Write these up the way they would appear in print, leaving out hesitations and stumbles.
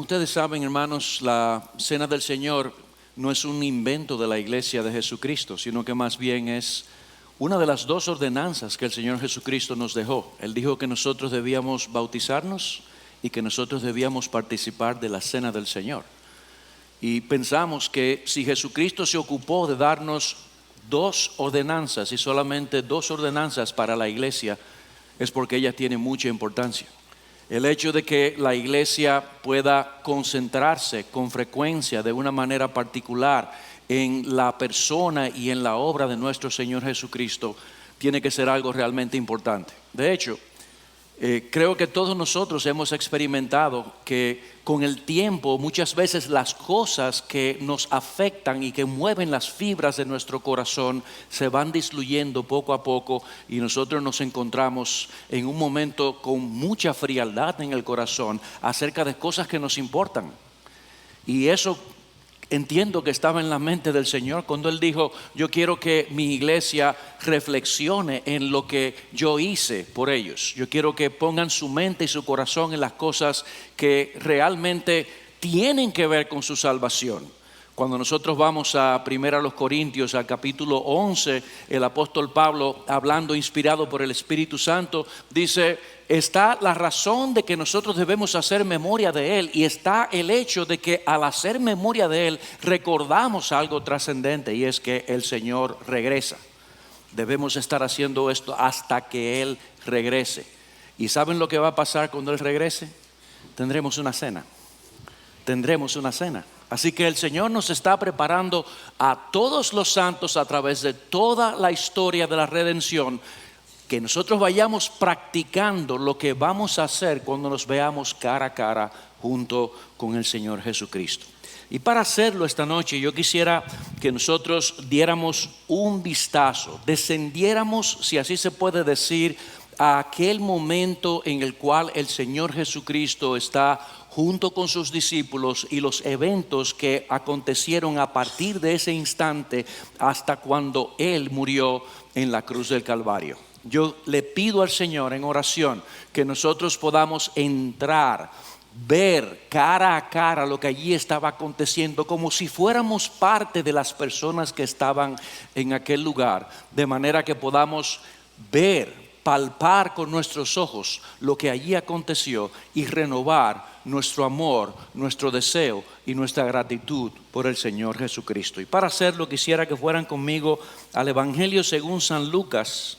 Como ustedes saben, hermanos, la Cena del Señor no es un invento de la Iglesia de Jesucristo, sino que más bien es una de las dos ordenanzas que el Señor Jesucristo nos dejó. Él dijo que nosotros debíamos bautizarnos y que nosotros debíamos participar de la Cena del Señor. Y pensamos que si Jesucristo se ocupó de darnos dos ordenanzas y solamente dos ordenanzas para la iglesia, es porque ella tiene mucha importancia. El hecho de que la iglesia pueda concentrarse con frecuencia de una manera particular en la persona y en la obra de nuestro Señor Jesucristo tiene que ser algo realmente importante. De hecho, creo que todos nosotros hemos experimentado que con el tiempo muchas veces las cosas que nos afectan y que mueven las fibras de nuestro corazón se van diluyendo poco a poco y nosotros nos encontramos en un momento con mucha frialdad en el corazón acerca de cosas que nos importan. Y eso entiendo que estaba en la mente del Señor cuando Él dijo: yo quiero que mi iglesia reflexione en lo que yo hice por ellos. Yo quiero que pongan su mente y su corazón en las cosas que realmente tienen que ver con su salvación. Cuando nosotros vamos a 1 Corintios, al capítulo 11, el apóstol Pablo, hablando inspirado por el Espíritu Santo, dice: está la razón de que nosotros debemos hacer memoria de Él, y está el hecho de que al hacer memoria de Él recordamos algo trascendente, y es que el Señor regresa. Debemos estar haciendo esto hasta que Él regrese. ¿Y saben lo que va a pasar cuando Él regrese? Tendremos una cena. Así que el Señor nos está preparando a todos los santos a través de toda la historia de la redención, que nosotros vayamos practicando lo que vamos a hacer cuando nos veamos cara a cara junto con el Señor Jesucristo. Y para hacerlo esta noche yo quisiera que nosotros diéramos un vistazo, descendiéramos, si así se puede decir, a aquel momento en el cual el Señor Jesucristo está junto con sus discípulos y los eventos que acontecieron a partir de ese instante hasta cuando Él murió en la cruz del Calvario. Yo le pido al Señor en oración que nosotros podamos entrar, ver cara a cara lo que allí estaba aconteciendo, como si fuéramos parte de las personas que estaban en aquel lugar, de manera que podamos ver, palpar con nuestros ojos lo que allí aconteció y renovar nuestro amor, nuestro deseo y nuestra gratitud por el Señor Jesucristo. Y para hacerlo quisiera que fueran conmigo al Evangelio según San Lucas,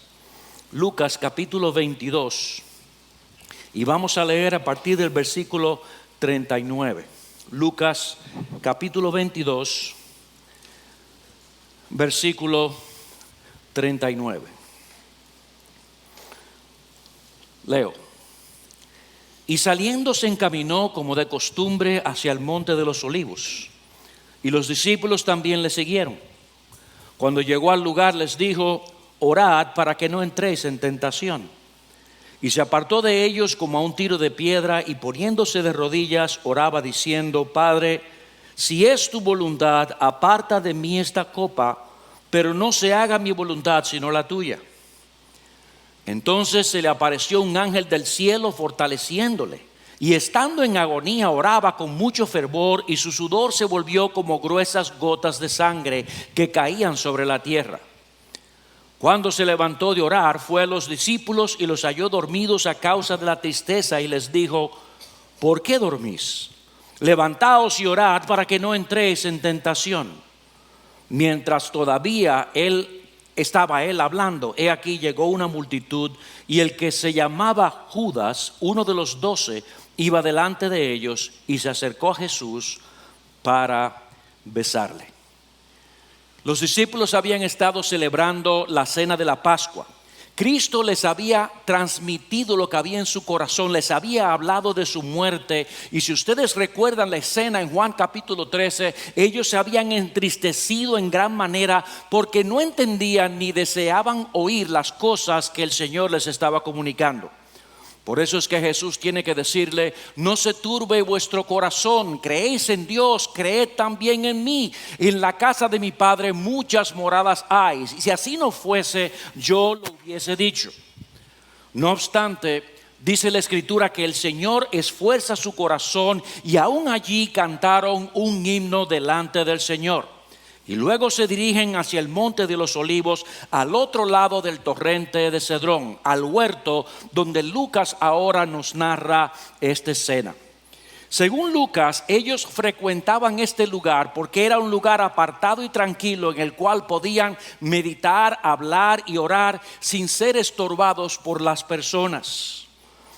Lucas capítulo 22, y vamos a leer a partir del versículo 39. Lucas capítulo 22, versículo 39. Leo: y saliendo se encaminó como de costumbre hacia el monte de los Olivos, y los discípulos también le siguieron. Cuando llegó al lugar les dijo: orad para que no entréis en tentación. Y se apartó de ellos como a un tiro de piedra, y poniéndose de rodillas oraba diciendo: Padre, si es tu voluntad, aparta de mí esta copa, pero no se haga mi voluntad sino la tuya. Entonces se le apareció un ángel del cielo fortaleciéndole, y estando en agonía oraba con mucho fervor, y su sudor se volvió como gruesas gotas de sangre que caían sobre la tierra. Cuando se levantó de orar, fue a los discípulos y los halló dormidos a causa de la tristeza, y les dijo: ¿por qué dormís? Levantaos y orad para que no entréis en tentación. Mientras todavía estaba él hablando, he aquí llegó una multitud, y el que se llamaba Judas, uno de los 12, iba delante de ellos y se acercó a Jesús para besarle. Los discípulos habían estado celebrando la cena de la Pascua. Cristo les había transmitido lo que había en su corazón, les había hablado de su muerte. Y si ustedes recuerdan la escena en Juan capítulo 13, ellos se habían entristecido en gran manera porque no entendían ni deseaban oír las cosas que el Señor les estaba comunicando. Por eso es que Jesús tiene que decirle: no se turbe vuestro corazón, creéis en Dios, creed también en mí. En la casa de mi Padre muchas moradas hay, y si así no fuese, yo lo hubiese dicho. No obstante, Dice la Escritura que el Señor esfuerza su corazón y aún allí cantaron un himno delante del Señor. Y luego se dirigen hacia el monte de los Olivos, al otro lado del torrente de Cedrón, al huerto donde Lucas ahora nos narra esta escena. Según Lucas, ellos frecuentaban este lugar porque era un lugar apartado y tranquilo en el cual podían meditar, hablar y orar sin ser estorbados por las personas.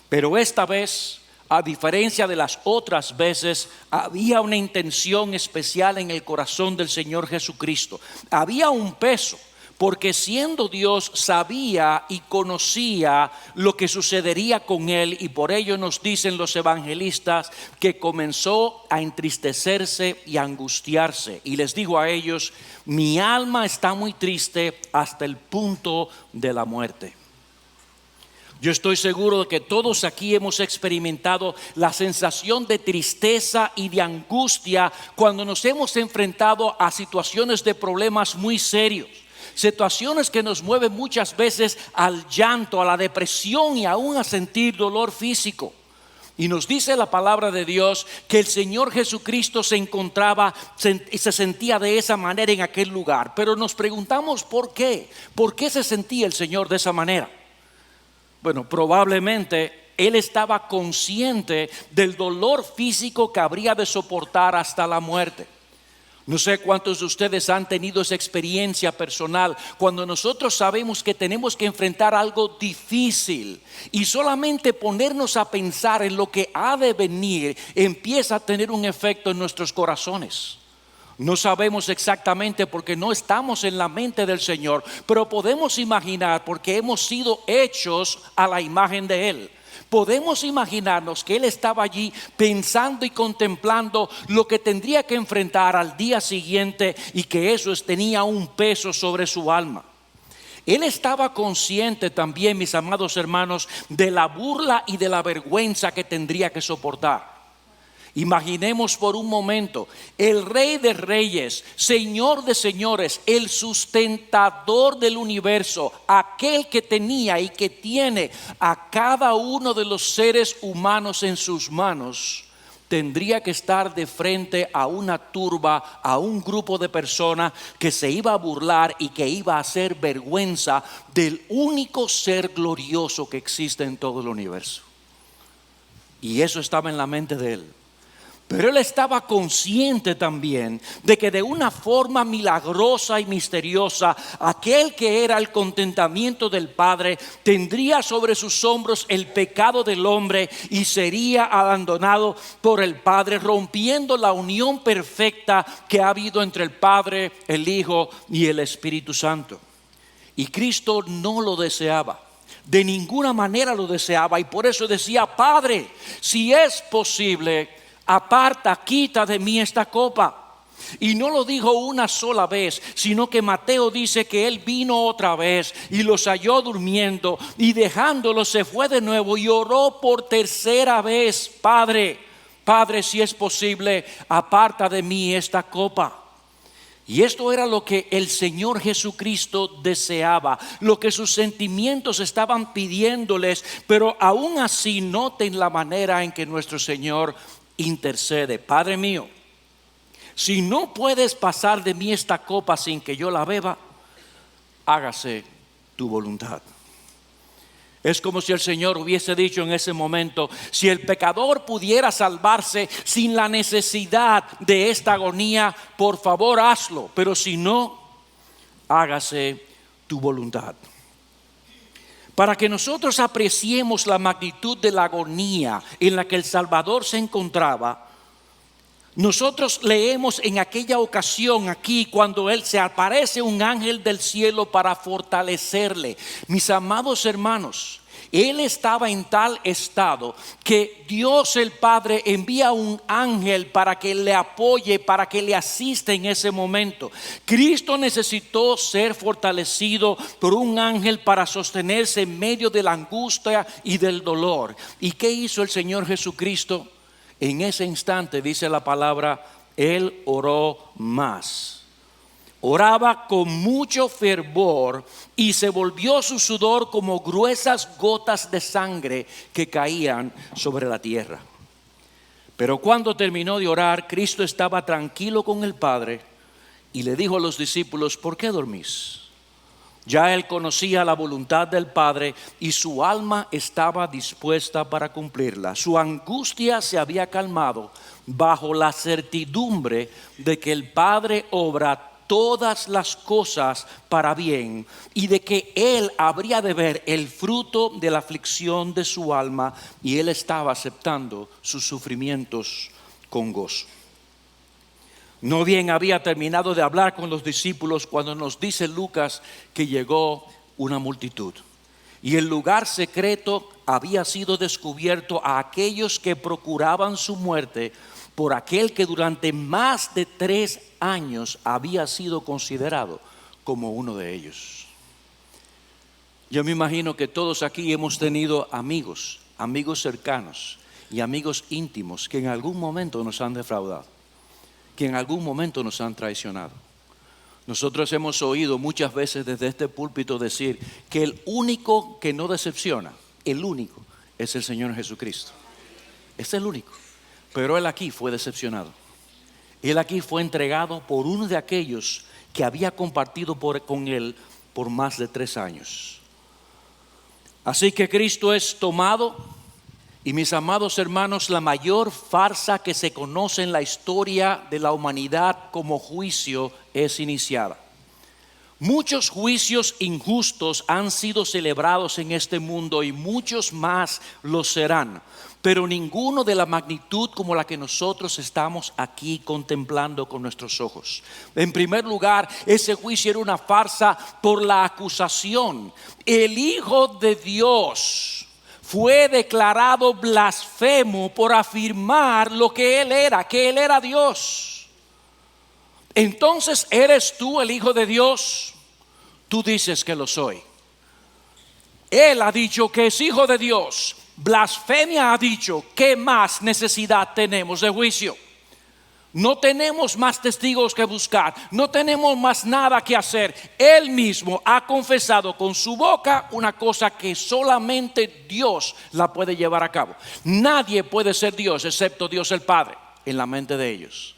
Pero esta vez, a diferencia de las otras veces, había una intención especial en el corazón del Señor Jesucristo. Había un peso, porque siendo Dios sabía y conocía lo que sucedería con él, y por ello nos dicen los evangelistas que comenzó a entristecerse y a angustiarse, y les dijo a ellos: mi alma está muy triste hasta el punto de la muerte. Yo estoy seguro de que todos aquí hemos experimentado la sensación de tristeza y de angustia cuando nos hemos enfrentado a situaciones de problemas muy serios. Situaciones que nos mueven muchas veces al llanto, a la depresión y aún a sentir dolor físico. Y nos dice la palabra de Dios que el Señor Jesucristo se encontraba y se sentía de esa manera en aquel lugar. Pero nos preguntamos ¿por qué? ¿Por qué se sentía el Señor de esa manera? Bueno, probablemente Él estaba consciente del dolor físico que habría de soportar hasta la muerte. No sé cuántos de ustedes han tenido esa experiencia personal cuando nosotros sabemos que tenemos que enfrentar algo difícil y solamente ponernos a pensar en lo que ha de venir empieza a tener un efecto en nuestros corazones. No sabemos exactamente porque no estamos en la mente del Señor, pero podemos imaginar porque hemos sido hechos a la imagen de Él. Podemos imaginarnos que Él estaba allí pensando y contemplando lo que tendría que enfrentar al día siguiente y que eso tenía un peso sobre su alma. Él estaba consciente también, mis amados hermanos, de la burla y de la vergüenza que tendría que soportar. Imaginemos por un momento el Rey de Reyes, Señor de Señores, el sustentador del universo, aquel que tenía y que tiene a cada uno de los seres humanos en sus manos, tendría que estar de frente a una turba, a un grupo de personas que se iba a burlar y que iba a hacer vergüenza del único ser glorioso que existe en todo el universo. Y eso estaba en la mente de Él. Pero Él estaba consciente también de que de una forma milagrosa y misteriosa, aquel que era el contentamiento del Padre tendría sobre sus hombros el pecado del hombre y sería abandonado por el Padre, rompiendo la unión perfecta que ha habido entre el Padre, el Hijo y el Espíritu Santo. Y Cristo no lo deseaba. De ninguna manera lo deseaba, y por eso decía: Padre, si es posible, aparta, quita de mí esta copa. Y no lo dijo una sola vez, sino que Mateo dice que Él vino otra vez y los halló durmiendo, y dejándolos se fue de nuevo y oró por tercera vez: Padre, Padre, si es posible, aparta de mí esta copa. Y esto era lo que el Señor Jesucristo deseaba, lo que sus sentimientos estaban pidiéndoles. Pero aún así, noten la manera en que nuestro Señor intercede: Padre mío, si no puedes pasar de mí esta copa sin que yo la beba, hágase tu voluntad. Es como si el Señor hubiese dicho en ese momento: si el pecador pudiera salvarse sin la necesidad de esta agonía, por favor hazlo, pero si no, hágase tu voluntad. Para que nosotros apreciemos la magnitud de la agonía en la que el Salvador se encontraba, nosotros leemos en aquella ocasión aquí cuando Él se aparece un ángel del cielo para fortalecerle. Mis amados hermanos, Él estaba en tal estado que Dios el Padre envía un ángel para que le apoye, para que le asista en ese momento. Cristo necesitó ser fortalecido por un ángel para sostenerse en medio de la angustia y del dolor. ¿Y qué hizo el Señor Jesucristo? En ese instante, dice la palabra, Él oró más. Oraba con mucho fervor y se volvió su sudor como gruesas gotas de sangre que caían sobre la tierra. Pero cuando terminó de orar, Cristo estaba tranquilo con el Padre y le dijo a los discípulos: ¿por qué dormís? Ya él conocía la voluntad del Padre y su alma estaba dispuesta para cumplirla. Su angustia se había calmado bajo la certidumbre de que el Padre obra todas las cosas para bien y de que él habría de ver el fruto de la aflicción de su alma, y él estaba aceptando sus sufrimientos con gozo. No bien había terminado de hablar con los discípulos cuando nos dice Lucas que llegó una multitud y el lugar secreto había sido descubierto a aquellos que procuraban su muerte por aquel que durante más de 3 años había sido considerado como uno de ellos. Yo me imagino que todos aquí hemos tenido amigos cercanos y amigos íntimos que en algún momento nos han defraudado, que en algún momento nos han traicionado. Nosotros hemos oído muchas veces desde este púlpito decir que el único que no decepciona, el único, es el Señor Jesucristo. Es el único. Pero Él aquí fue decepcionado. Él aquí fue entregado por uno de aquellos que había compartido con Él por más de 3 años. Así que Cristo es tomado. Y mis amados hermanos, la mayor farsa que se conoce en la historia de la humanidad como juicio es iniciada. Muchos juicios injustos han sido celebrados en este mundo y muchos más lo serán, pero ninguno de la magnitud como la que nosotros estamos aquí contemplando con nuestros ojos. En primer lugar, ese juicio era una farsa por la acusación. El Hijo de Dios fue declarado blasfemo por afirmar lo que Él era, que Él era Dios. Entonces, ¿eres tú el Hijo de Dios? Tú dices que lo soy. Él ha dicho que es Hijo de Dios. Blasfemia ha dicho: ¿qué más necesidad tenemos de juicio? No tenemos más testigos que buscar, no tenemos más nada que hacer. Él mismo ha confesado con su boca una cosa que solamente Dios la puede llevar a cabo. Nadie puede ser Dios excepto Dios el Padre en la mente de ellos.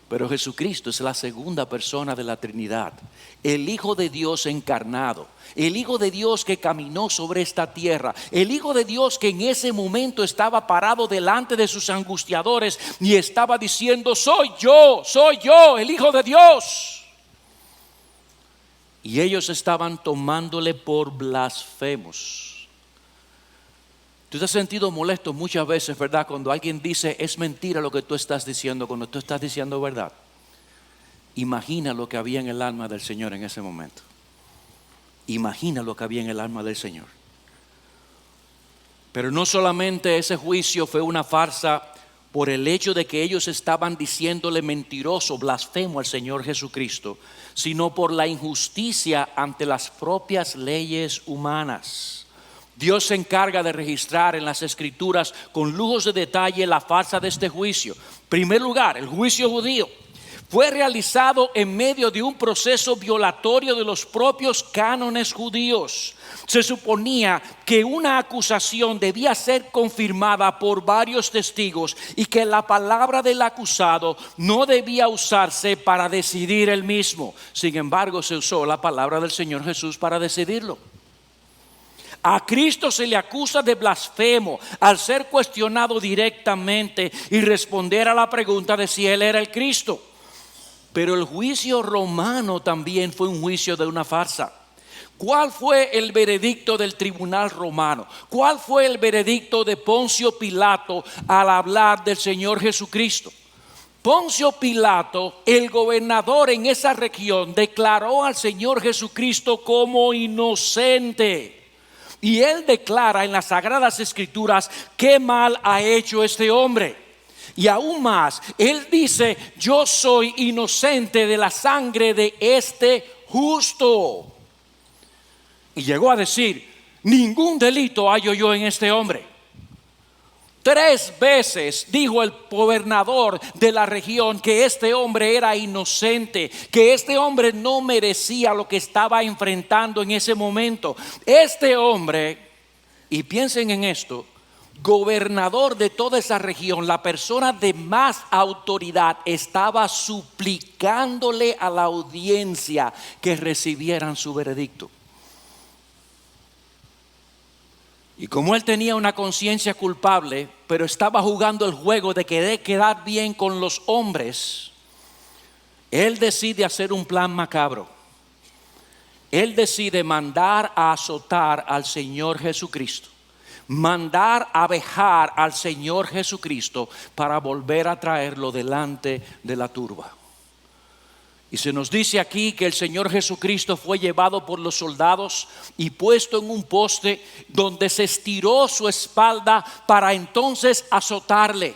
Pero Jesucristo es la segunda persona de la Trinidad, el Hijo de Dios encarnado, el Hijo de Dios que caminó sobre esta tierra, el Hijo de Dios que en ese momento estaba parado delante de sus angustiadores y estaba diciendo: soy yo, el Hijo de Dios. Y ellos estaban tomándole por blasfemos. Tú te has sentido molesto muchas veces, ¿verdad? Cuando alguien dice: es mentira lo que tú estás diciendo, cuando tú estás diciendo verdad. Imagina lo que había en el alma del Señor en ese momento. Imagina lo que había en el alma del Señor. Pero no solamente ese juicio fue una farsa por el hecho de que ellos estaban diciéndole mentiroso, blasfemo al Señor Jesucristo, sino por la injusticia ante las propias leyes humanas. Dios se encarga de registrar en las Escrituras con lujos de detalle la farsa de este juicio. En primer lugar, el juicio judío fue realizado en medio de un proceso violatorio de los propios cánones judíos. Se suponía que una acusación debía ser confirmada por varios testigos y que la palabra del acusado no debía usarse para decidir él mismo. Sin embargo, se usó la palabra del Señor Jesús para decidirlo. A Cristo se le acusa de blasfemo al ser cuestionado directamente y responder a la pregunta de si Él era el Cristo. Pero el juicio romano también fue un juicio de una farsa. ¿Cuál fue el veredicto del tribunal romano? ¿Cuál fue el veredicto de Poncio Pilato al hablar del Señor Jesucristo? Poncio Pilato, el gobernador en esa región, declaró al Señor Jesucristo como inocente. Y él declara en las Sagradas Escrituras qué mal ha hecho este hombre. Y aún más, él dice: yo soy inocente de la sangre de este justo. Y llegó a decir: ningún delito hallo yo en este hombre. 3 veces dijo el gobernador de la región que este hombre era inocente, que este hombre no merecía lo que estaba enfrentando en ese momento. Este hombre, y piensen en esto, gobernador de toda esa región, la persona de más autoridad, estaba suplicándole a la audiencia que recibieran su veredicto. Y como él tenía una conciencia culpable, pero estaba jugando el juego de querer quedar bien con los hombres, él decide hacer un plan macabro. Él decide mandar a azotar al Señor Jesucristo, mandar a vejar al Señor Jesucristo para volver a traerlo delante de la turba. Y se nos dice aquí que el Señor Jesucristo fue llevado por los soldados y puesto en un poste donde se estiró su espalda para entonces azotarle.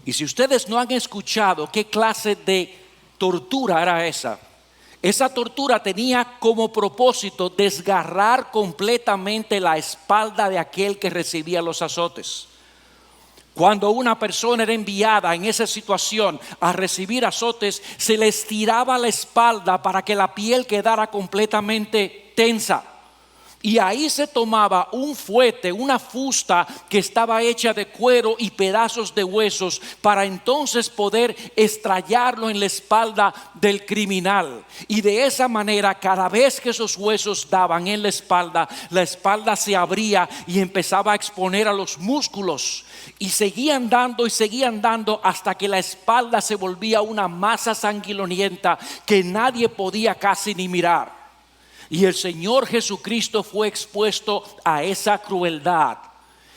Y si ustedes no han escuchado qué clase de tortura era esa tortura tenía como propósito desgarrar completamente la espalda de aquel que recibía los azotes. Cuando una persona era enviada en esa situación a recibir azotes, se le estiraba la espalda para que la piel quedara completamente tensa. Y ahí se tomaba un fuete, una fusta que estaba hecha de cuero y pedazos de huesos para entonces poder estrellarlo en la espalda del criminal. Y de esa manera, cada vez que esos huesos daban en la espalda se abría y empezaba a exponer a los músculos. Y seguían dando hasta que la espalda se volvía una masa sanguinolenta que nadie podía casi ni mirar. Y el Señor Jesucristo fue expuesto a esa crueldad.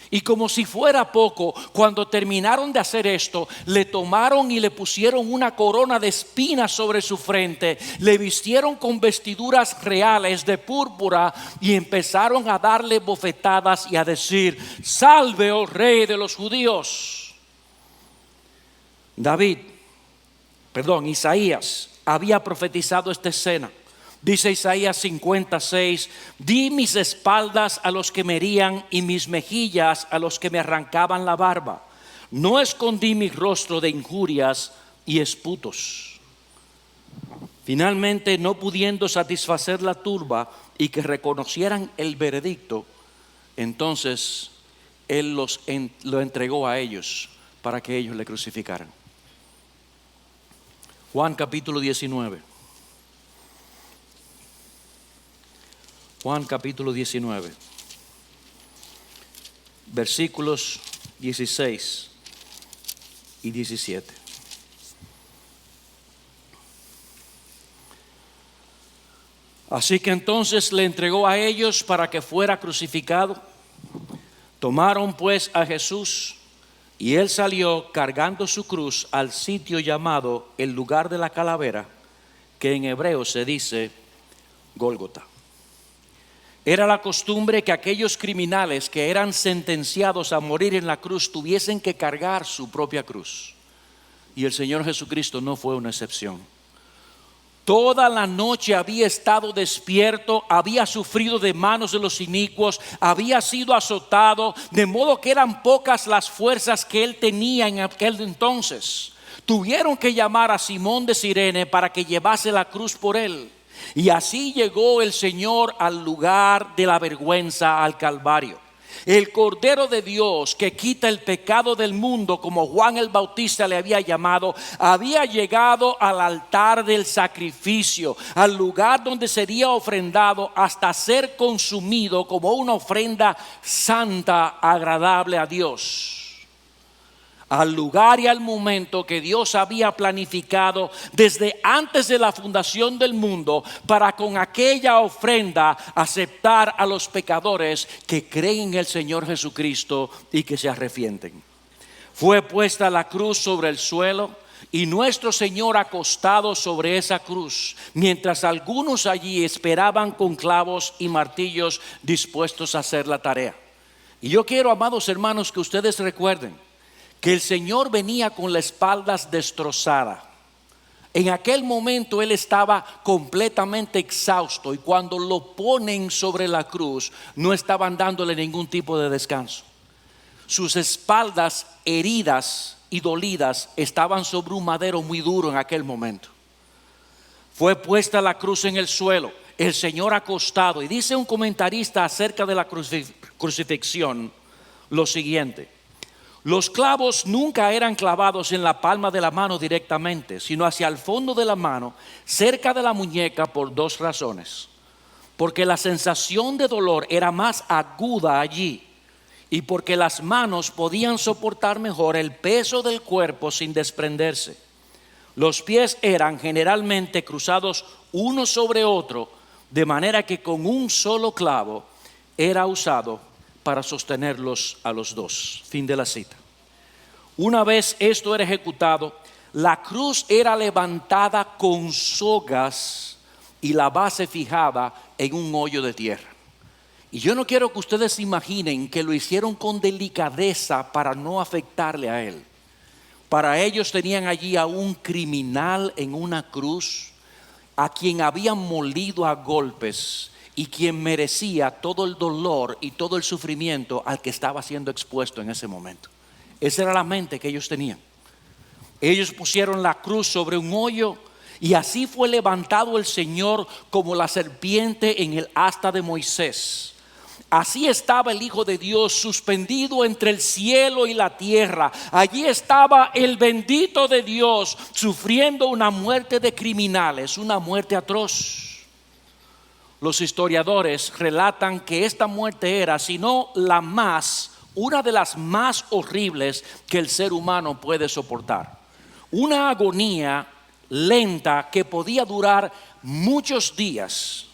Y como si fuera poco, cuando terminaron de hacer esto, le tomaron y le pusieron una corona de espinas sobre su frente, le vistieron con vestiduras reales de púrpura y empezaron a darle bofetadas y a decir: salve, oh rey de los judíos. Isaías había profetizado esta escena. Dice Isaías 56: di mis espaldas a los que me herían y mis mejillas a los que me arrancaban la barba. No escondí mi rostro de injurias y esputos. Finalmente, no pudiendo satisfacer la turba y que reconocieran el veredicto, entonces Él lo entregó a ellos para que ellos le crucificaran. Juan capítulo 19. Juan capítulo 19, versículos 16 y 17. Así que entonces le entregó a ellos para que fuera crucificado. Tomaron pues a Jesús y él salió cargando su cruz al sitio llamado el lugar de la calavera, que en hebreo se dice Gólgota. Era la costumbre que aquellos criminales que eran sentenciados a morir en la cruz tuviesen que cargar su propia cruz. Y el Señor Jesucristo no fue una excepción. Toda la noche había estado despierto, había sufrido de manos de los inicuos, había sido azotado, de modo que eran pocas las fuerzas que él tenía en aquel entonces. Tuvieron que llamar a Simón de Cirene para que llevase la cruz por él. Y así llegó el Señor al lugar de la vergüenza, al Calvario. El Cordero de Dios que quita el pecado del mundo, como Juan el Bautista le había llamado, había llegado al altar del sacrificio, al lugar donde sería ofrendado hasta ser consumido como una ofrenda santa, agradable a Dios. Al lugar y al momento que Dios había planificado desde antes de la fundación del mundo, para con aquella ofrenda aceptar a los pecadores que creen en el Señor Jesucristo y que se arrepienten. Fue puesta la cruz sobre el suelo y nuestro Señor acostado sobre esa cruz, mientras algunos allí esperaban con clavos y martillos dispuestos a hacer la tarea. Y yo quiero, amados hermanos, que ustedes recuerden que el Señor venía con la espalda destrozada. En aquel momento él estaba completamente exhausto, y cuando lo ponen sobre la cruz no estaban dándole ningún tipo de descanso. sus espaldas heridas y dolidas estaban sobre un madero muy duro en aquel momento. Fue puesta la cruz en el suelo, el Señor acostado, y dice un comentarista acerca de la crucifixión lo siguiente: los clavos nunca eran clavados en la palma de la mano directamente, sino hacia el fondo de la mano, cerca de la muñeca, por dos razones. Porque la sensación de dolor era más aguda allí, y porque las manos podían soportar mejor el peso del cuerpo sin desprenderse. Los pies eran generalmente cruzados uno sobre otro, de manera que con un solo clavo era usado para sostenerlos a los dos. Fin de la cita. Una vez esto era ejecutado, la cruz era levantada con sogas y la base fijada en un hoyo de tierra. Y yo no quiero que ustedes se imaginen que lo hicieron con delicadeza para no afectarle a él. Para ellos tenían allí a un criminal en una cruz, a quien habían molido a golpes y quien merecía todo el dolor y todo el sufrimiento al que estaba siendo expuesto en ese momento. Esa era la mente que ellos tenían. Ellos pusieron la cruz sobre un hoyo, y así fue levantado el Señor como la serpiente en el asta de Moisés. Así estaba el Hijo de Dios suspendido entre el cielo y la tierra. Allí estaba el bendito de Dios sufriendo una muerte de criminales, una muerte atroz. Los historiadores relatan que esta muerte era, si no la más, una de las más horribles que el ser humano puede soportar. Una agonía lenta que podía durar muchos días.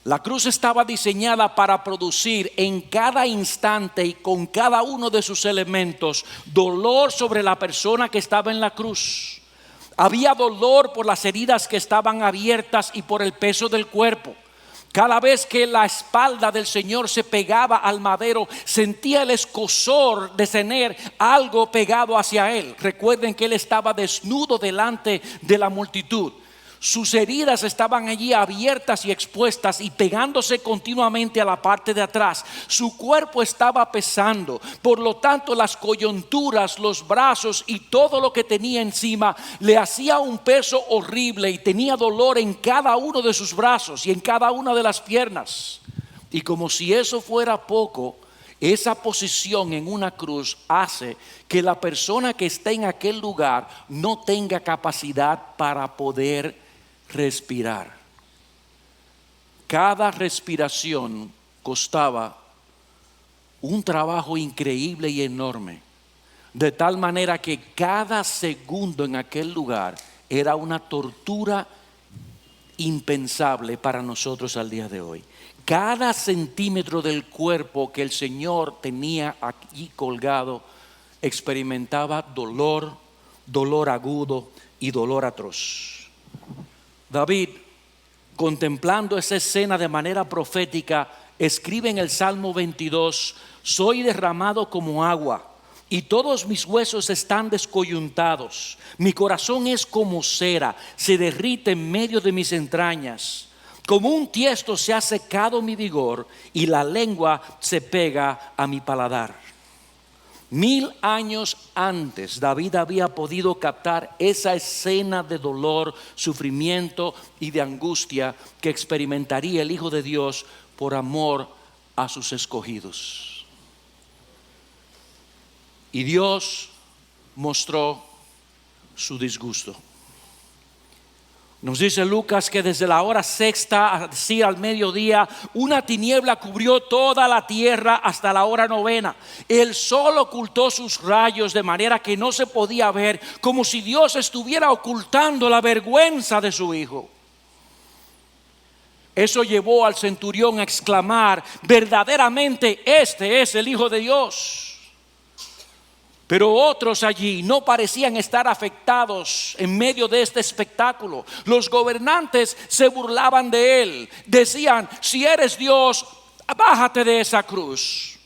La cruz estaba diseñada para producir en cada instante y con cada uno de sus elementos dolor sobre la persona que estaba en la cruz. Había dolor por las heridas que estaban abiertas y por el peso del cuerpo. Cada vez que la espalda del Señor se pegaba al madero, sentía el escozor de tener algo pegado hacia él. Recuerden que él estaba desnudo delante de la multitud. Sus heridas estaban allí abiertas y expuestas y pegándose continuamente a la parte de atrás. Su cuerpo estaba pesando, por lo tanto las coyunturas, los brazos y todo lo que tenía encima le hacía un peso horrible, y tenía dolor en cada uno de sus brazos y en cada una de las piernas. Y como si eso fuera poco, esa posición en una cruz hace que la persona que está en aquel lugar no tenga capacidad para poder respirar. Cada respiración costaba un trabajo increíble y enorme, de tal manera que cada segundo en aquel lugar era una tortura impensable para nosotros al día de hoy. Cada centímetro del cuerpo que el Señor tenía aquí colgado experimentaba dolor, dolor agudo y dolor atroz. David, contemplando esa escena de manera profética, escribe en el Salmo 22: soy derramado como agua y todos mis huesos están descoyuntados. Mi corazón es como cera, se derrite en medio de mis entrañas. Como un tiesto se ha secado mi vigor y la lengua se pega a mi paladar. 1000 años antes, David había podido captar esa escena de dolor, sufrimiento y de angustia que experimentaría el Hijo de Dios por amor a sus escogidos. Y Dios mostró su disgusto. Nos dice Lucas que desde la hora sexta, así al mediodía, una tiniebla cubrió toda la tierra hasta la hora novena. El sol ocultó sus rayos de manera que no se podía ver, como si Dios estuviera ocultando la vergüenza de su Hijo. Eso llevó al centurión a exclamar: verdaderamente este es el Hijo de Dios. Pero otros allí no parecían estar afectados en medio de este espectáculo. Los gobernantes se burlaban de él. Decían: si eres Dios, bájate de esa cruz.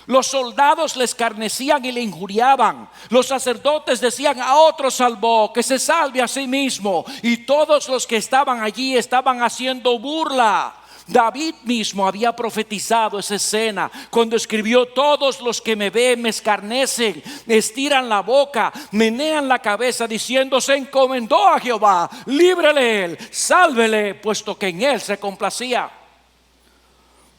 Los soldados le escarnecían y le injuriaban. Los sacerdotes decían: a otro salvó, que se salve a sí mismo. Y todos los que estaban allí estaban haciendo burla David mismo había profetizado esa escena cuando escribió: todos los que me ven me escarnecen, estiran la boca, menean la cabeza, diciendo: se encomendó a Jehová, líbrele él, sálvele, puesto que en él se complacía.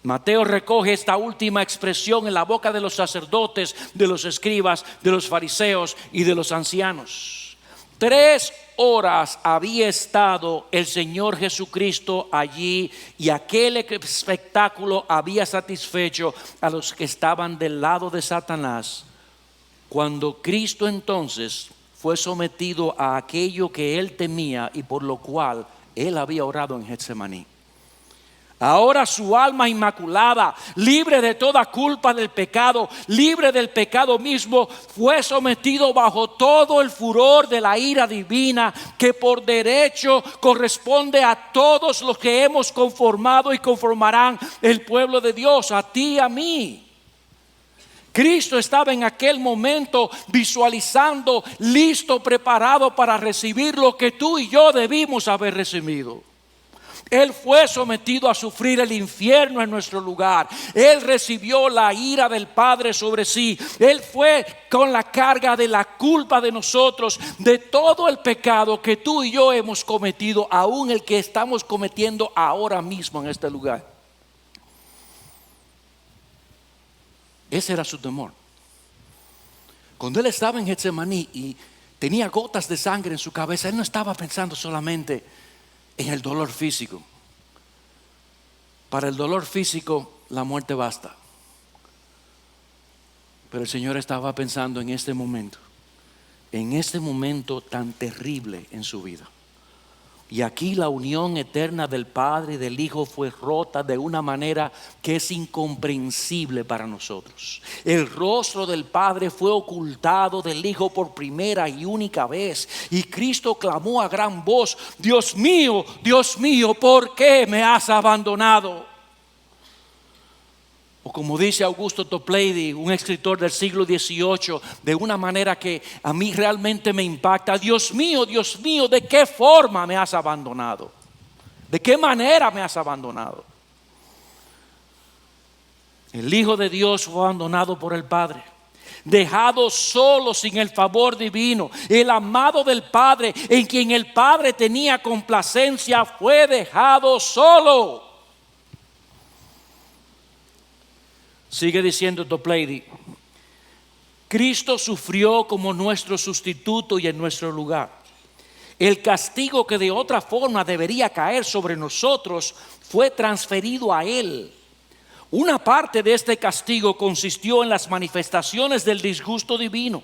Mateo recoge esta última expresión en la boca de los sacerdotes, de los escribas, de los fariseos y de los ancianos. 3 horas había estado el Señor Jesucristo allí, y aquel espectáculo había satisfecho a los que estaban del lado de Satanás, cuando Cristo entonces fue sometido a aquello que él temía y por lo cual él había orado en Getsemaní. Ahora su alma inmaculada, libre de toda culpa del pecado, libre del pecado mismo, fue sometido bajo todo el furor de la ira divina que por derecho corresponde a todos los que hemos conformado y conformarán el pueblo de Dios, a ti y a mí. Cristo estaba en aquel momento visualizando, listo, preparado para recibir lo que tú y yo debimos haber recibido. Él fue sometido a sufrir el infierno en nuestro lugar. Él recibió la ira del Padre sobre sí. Él fue con la carga de la culpa de nosotros, de todo el pecado que tú y yo hemos cometido, aún el que estamos cometiendo ahora mismo en este lugar. Ese era su temor. Cuando él estaba en Getsemaní y tenía gotas de sangre en su cabeza, él no estaba pensando solamente en el dolor físico. Para el dolor físico la muerte basta. Pero el Señor estaba pensando en este momento tan terrible en su vida. Y aquí la unión eterna del Padre y del Hijo fue rota de una manera que es incomprensible para nosotros. El rostro del Padre fue ocultado del Hijo por primera y única vez. Y Cristo clamó a gran voz: Dios mío, ¿por qué me has abandonado? O como dice Augusto Toplady, un escritor del siglo XVIII, de una manera que a mí realmente me impacta: Dios mío, ¿de qué forma me has abandonado? ¿De qué manera me has abandonado? El Hijo de Dios fue abandonado por el Padre, dejado solo sin el favor divino. El amado del Padre, en quien el Padre tenía complacencia, fue dejado solo. Sigue diciendo Toplady: Cristo sufrió como nuestro sustituto y en nuestro lugar. El castigo que de otra forma debería caer sobre nosotros fue transferido a Él. Una parte de este castigo consistió en las manifestaciones del disgusto divino.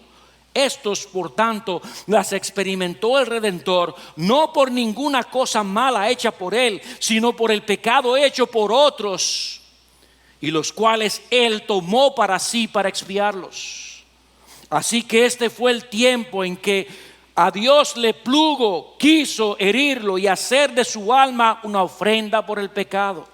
Estos, por tanto, las experimentó el Redentor, no por ninguna cosa mala hecha por Él, sino por el pecado hecho por otros, y los cuales Él tomó para sí para expiarlos. Así que este fue el tiempo en que a Dios le plugo, quiso herirlo y hacer de su alma una ofrenda por el pecado.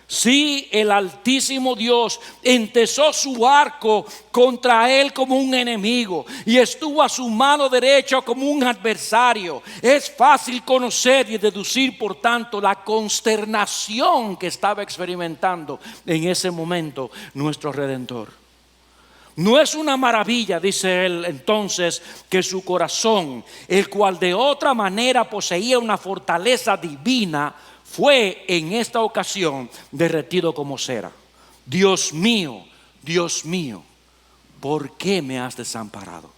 Sí, el Altísimo Dios entesó su arco contra él como un enemigo y estuvo a su mano derecha como un adversario. Es fácil conocer y deducir, por tanto, la consternación que estaba experimentando en ese momento nuestro Redentor. No es una maravilla, dice él entonces, que su corazón, el cual de otra manera poseía una fortaleza divina, fue en esta ocasión derretido como cera. Dios mío, ¿por qué me has desamparado?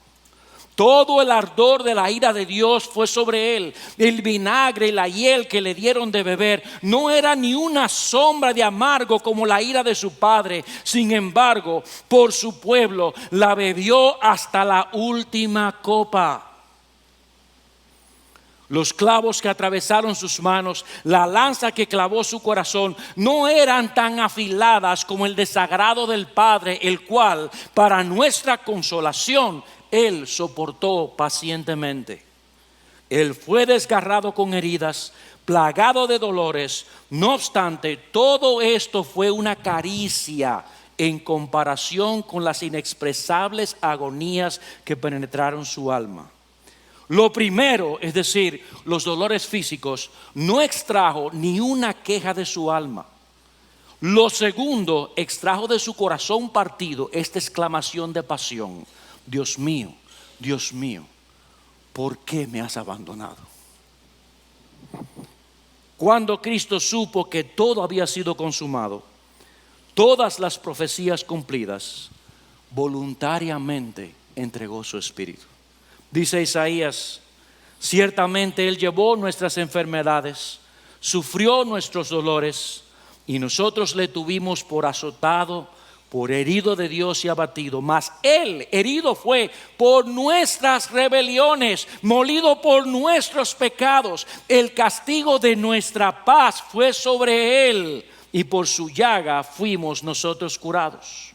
Todo el ardor de la ira de Dios fue sobre él. El vinagre y la hiel que le dieron de beber no era ni una sombra de amargo como la ira de su padre. Sin embargo, por su pueblo la bebió hasta la última copa. Los clavos que atravesaron sus manos, la lanza que clavó su corazón, no eran tan afiladas como el desagrado del Padre, el cual, para nuestra consolación, Él soportó pacientemente. Él fue desgarrado con heridas, plagado de dolores. No obstante, todo esto fue una caricia en comparación con las inexpresables agonías que penetraron su alma. Lo primero, es decir, los dolores físicos, no extrajo ni una queja de su alma. Lo segundo, extrajo de su corazón partido esta exclamación de pasión: Dios mío, ¿por qué me has abandonado? Cuando Cristo supo que todo había sido consumado, todas las profecías cumplidas, voluntariamente entregó su espíritu. Dice Isaías: ciertamente Él llevó nuestras enfermedades, sufrió nuestros dolores, y nosotros le tuvimos por azotado, por herido de Dios y abatido. Mas Él herido fue por nuestras rebeliones, molido por nuestros pecados. El castigo de nuestra paz fue sobre Él, y por su llaga fuimos nosotros curados.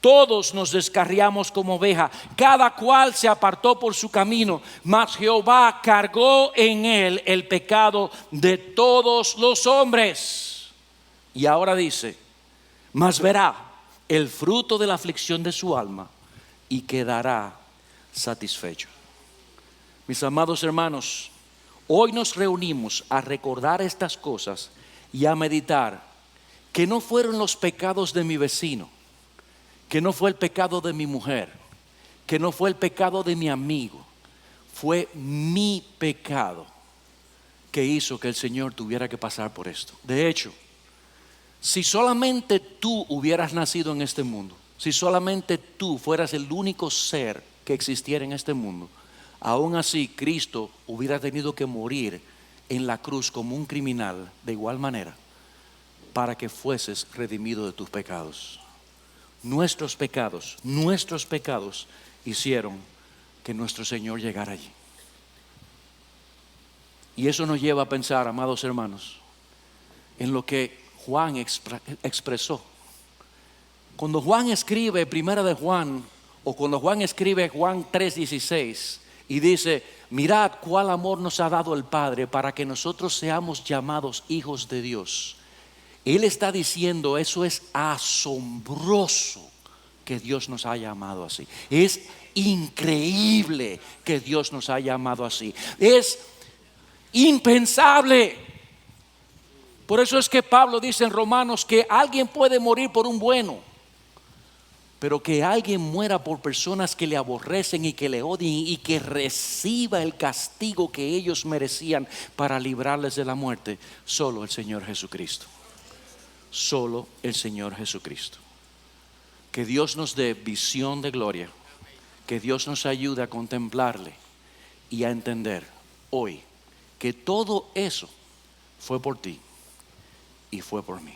Todos nos descarriamos como oveja, cada cual se apartó por su camino, mas Jehová cargó en Él el pecado de todos los hombres. Y ahora dice: mas verá el fruto de la aflicción de su alma y quedará satisfecho. Mis amados hermanos, hoy nos reunimos a recordar estas cosas y a meditar que no fueron los pecados de mi vecino, que no fue el pecado de mi mujer, que no fue el pecado de mi amigo, fue mi pecado que hizo que el Señor tuviera que pasar por esto. De hecho, si solamente tú hubieras nacido en este mundo, si solamente tú fueras el único ser que existiera en este mundo, aún así Cristo hubiera tenido que morir en la cruz como un criminal de igual manera, para que fueses redimido de tus pecados. Nuestros pecados hicieron que nuestro Señor llegara allí. Y eso nos lleva a pensar, amados hermanos, en lo que Juan expresó. Cuando Juan escribe Primera de Juan, o cuando Juan escribe Juan 3:16 y dice: mirad cuál amor nos ha dado el Padre para que nosotros seamos llamados hijos de Dios. Él está diciendo: eso es asombroso que Dios nos haya amado así. Es increíble que Dios nos haya amado así. Es impensable. Por eso es que Pablo dice en Romanos que alguien puede morir por un bueno, pero que alguien muera por personas que le aborrecen y que le odien y que reciba el castigo que ellos merecían para librarles de la muerte, solo el Señor Jesucristo. Solo el Señor Jesucristo. Que Dios nos dé visión de gloria, que Dios nos ayude a contemplarle y a entender hoy que todo eso fue por ti y fue por mí.